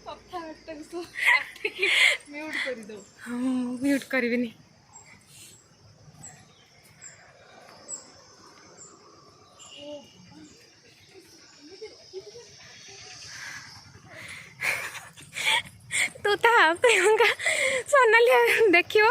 କଥାବାର୍ତ୍ତାକୁ ମ୍ୟୁଟ୍ କରିଦେଉ। ହଁ ମ୍ୟୁଟ୍ କରିବିନି। तू तो प्रियंका सोनाली देखियो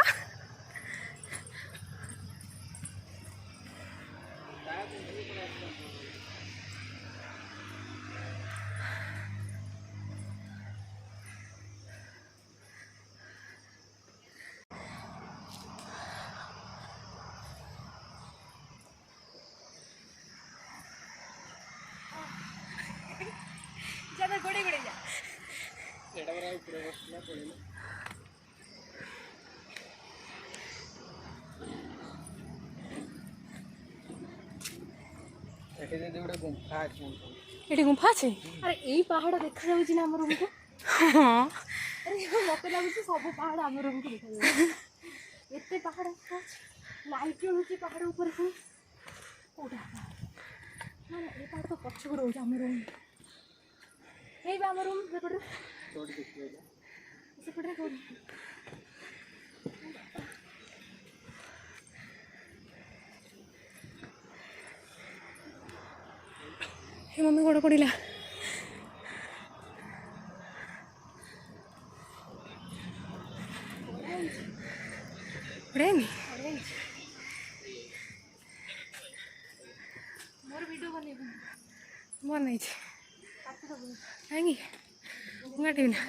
ज्यादा गोड़े गोड़े जा ये गुंफा अच्छे। अरे यही पहाड़ देखा जाऊँ ना आम रूम को। हाँ अरे मत लगुच सब पहाड़ आम रूम को देखा जाए एत पहाड़ लाइट जलुची पहाड़ ऊपर पुणी कौटा ना ये पहाड़ तो पछक रोज आम रूम ये आम रूम सेपटे सेपटे हे मम्मी गोड़ पड़ा पड़ेनी मोर वीडियो बने बनई कहीं गाटी ना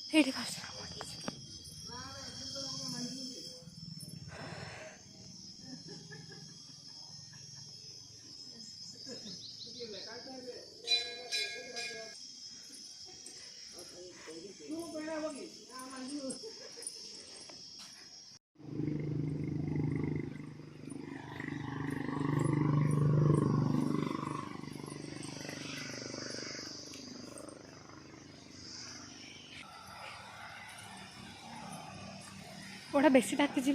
ये ओटा बेसी राति जी